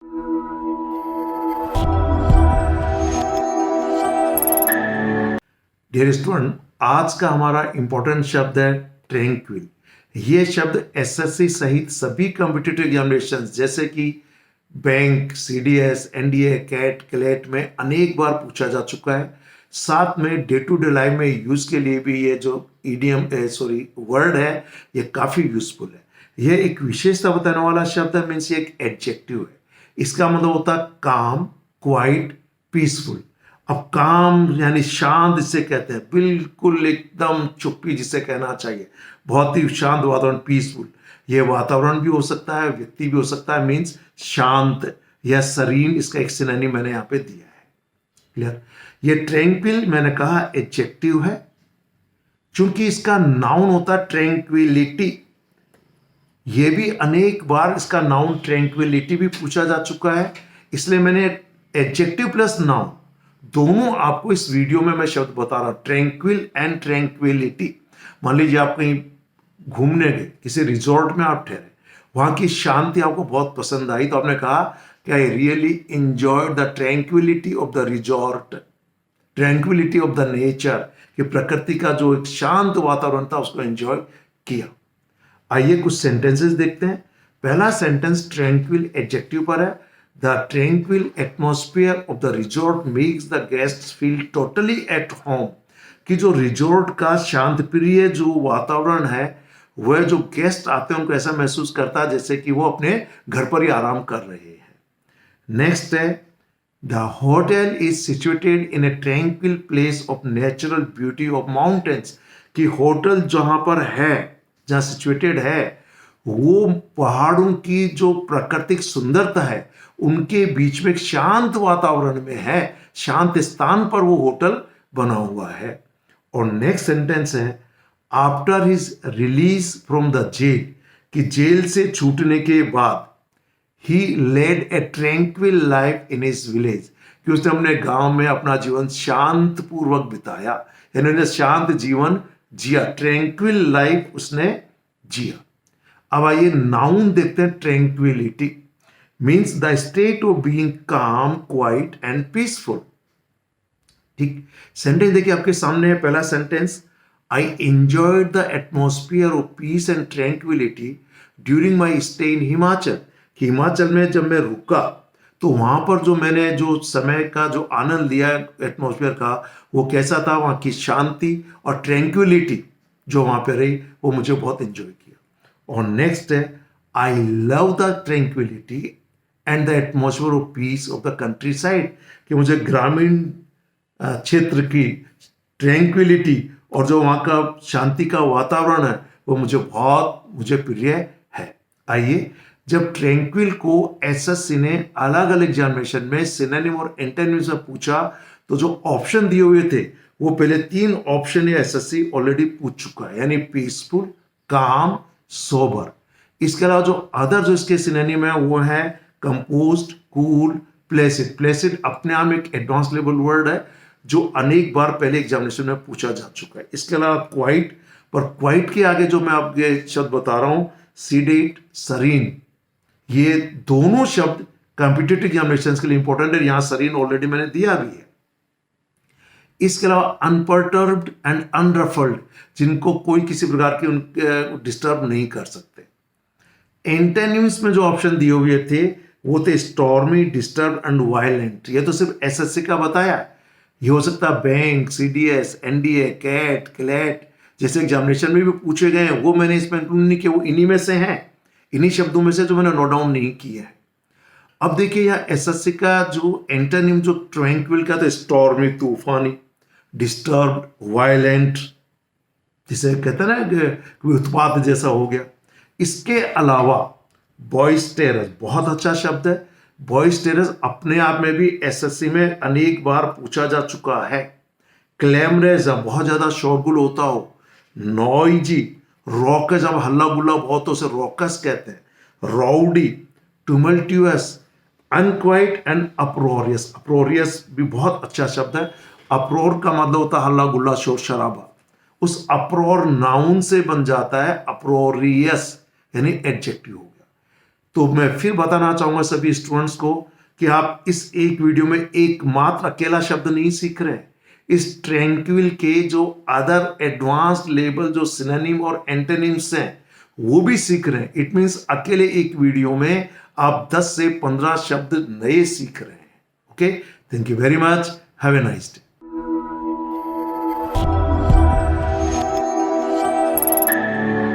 Dear student, आज का हमारा इंपॉर्टेंट शब्द है ट्रैंक्विल। ये शब्द एसएससी सहित सभी कॉम्पिटिटिव एग्जामिनेशन जैसे कि bank, CDS, NDA, CAT, CLAT में अनेक बार पूछा जा चुका है। साथ में डे टू डे लाइफ में यूज के लिए भी ये जो ईडीएम वर्ड है, ये काफी यूजफुल है। ये एक विशेषता बताने वाला शब्द है, मीन्स ये एक एडजेक्टिव है। इसका मतलब होता है काम, क्वाइट, पीसफुल। अब काम यानी शांत जिसे कहते हैं, बिल्कुल एकदम चुप्पी जिसे कहना चाहिए, बहुत ही शांत वातावरण, पीसफुल। ये वातावरण भी हो सकता है, व्यक्ति भी हो सकता है, मीन्स शांत या serene, इसका एक सिनोनिम मैंने यहां पे दिया है। क्लियर? ये ट्रैंक्विल मैंने कहा एडजेक्टिव है, चूंकि इसका नाउन होता है ट्रैंक्विलिटी। ये भी अनेक बार इसका नाउन ट्रैंक्विलिटी भी पूछा जा चुका है, इसलिए मैंने एडजेक्टिव प्लस नाउन दोनों आपको इस वीडियो में मैं शब्द बता रहा हूं, ट्रैंक्विल एंड ट्रैंक्विलिटी। मान लीजिए आप कहीं घूमने गए, किसी रिजॉर्ट में आप ठहरे, वहां की शांति आपको बहुत पसंद आई, तो आपने कहा कि I really enjoyed the tranquillity of the resort, tranquillity of the nature, कि प्रकृति का जो एक शांत वातावरण था उसको एंजॉय किया। आइए कुछ सेंटेंसेस देखते हैं। पहला सेंटेंस ट्रैंक्विल एडजेक्टिव पर है। The tranquil atmosphere of the resort makes the guests feel totally at home, कि जो रिजॉर्ट का शांत प्रिय जो वातावरण है, वह जो गेस्ट आते हैं उनको ऐसा महसूस करता है जैसे कि वो अपने घर पर ही आराम कर रहे हैं। नेक्स्ट है the hotel is situated in A tranquil place of natural beauty of mountains, कि होटल जहां पर है, जहां सिचुएटेड है, वो पहाड़ों की जो प्राकृतिक सुंदरता है उनके बीच में एक शांत वातावरण में है, शांत स्थान पर वो होटल बना हुआ है। और नेक्स्ट सेंटेंस है after his release from the jail, कि जेल से छूटने के बाद he led a tranquil life in his village, कि उसने अपने गांव में अपना जीवन शांत पूर्वक बिताया, यानी उसने शांत जीवन जिया, ट्रैंक्विल लाइफ उसने जिया। अब आइए नाउन देखते हैं। Tranquillity means the state of being काम, क्वाइट एंड पीसफुल। ठीक, सेंटेंस देखिए आपके सामने है। पहला sentence, I enjoyed the atmosphere of peace and tranquillity during my stay in Himachal, कि हिमाचल में जब मैं रुका तो वहां पर जो मैंने जो समय का जो आनंद लिया एटमॉस्फेयर का, वो कैसा था, वहां की शांति और ट्रैंक्विलिटी जो वहां पे रही, वो मुझे बहुत एंजॉय किया। और नेक्स्ट है I love the tranquillity and the atmosphere of peace of the country side, कि मुझे ग्रामीण क्षेत्र की ट्रैंक्विलिटी और जो वहाँ का शांति का वातावरण है वो मुझे प्रिय है। आइए, जब ट्रैंक्विल को एसएससी ने अलग अलग एग्जामिनेशन में सिनोनिम और एंटोनिम से पूछा, तो जो ऑप्शन दिए हुए थे वो पहले 3 ऑप्शन एसएससी ऑलरेडी पूछ चुका है, यानी पीसफुल, काम, सोबर। इसके अलावा जो अदर जो इसके सिनोनिम है वो है कंपोज्ड, कूल, प्लेसिड। प्लेसिड अपने आप में एक एडवांस लेवल वर्ड है जो अनेक बार पहले एग्जामिनेशन में पूछा जा चुका है। इसके अलावा क्वाइट, पर क्वाइट के आगे जो मैं आपको शब्द बता रहा हूं, सीडेट, सरीन, ये दोनों शब्द कॉम्पिटिटिव एग्जामिनेशन के लिए इंपॉर्टेंट है। यहां सरीन ऑलरेडी मैंने दिया भी है। इसके अलावा अनपर्टर्ब्ड एंड अनरफल्ड, जिनको कोई किसी प्रकार की उनके डिस्टर्ब नहीं कर सकते। एंटोनिम्स में जो ऑप्शन दिए हुए थे वो थे स्टॉर्मी, डिस्टर्ब एंड वायलेंट। ये तो सिर्फ एसएससी का बताया, ये हो सकता है bank, CDS, NDA, CAT, CLAT जैसे एग्जामिनेशन में भी पूछे गए हैं, वो मैंने इसमें इंक्लूड नहीं किया, वो इन्हीं में से हैं, इन्हीं शब्दों में से जो मैंने नोट डाउन नहीं किया है। अब देखिए यहाँ एसएससी का जो एंटोनिम जो ट्रैंक्विल का था, स्टॉर्मी, तूफानी, डिस्टर्ब, वायलेंट, जिसे कहते हैं ना कि उत्पात जैसा हो गया। इसके अलावा बॉइस्टेरस बहुत अच्छा शब्द है। बॉइस्टेरस अपने आप में भी एसएससी में अनेक बार पूछा जा चुका है। क्लैमरस, बहुत ज्यादा शोरगुल होता हो। नॉइजी, रॉकस, जब हल्ला गुल्ला बहुत हो उसे रॉकस कहते हैं। Rowdy, tumultuous, unquiet and uproarious. Uproarious भी बहुत अच्छा शब्द है। अप्रोर का मतलब होता है हल्ला गुल्ला, शोर शराबा। उस अप्रोर नाउन से बन जाता है अप्रोरियस, यानी एडजेक्टिव हो गया। तो मैं फिर बताना चाहूंगा सभी स्टूडेंट्स को कि आप इस एक वीडियो में एकमात्र अकेला शब्द नहीं सीख रहे, इस ट्रैंक्विल के जो अदर एडवांस्ड लेवल जो सिनोनिम और एंटोनिम्स हैं वो भी सीख रहे हैं। इट मींस अकेले एक वीडियो में आप 10 से 15 शब्द नए सीख रहे हैं। Okay, thank you very much, have a nice day.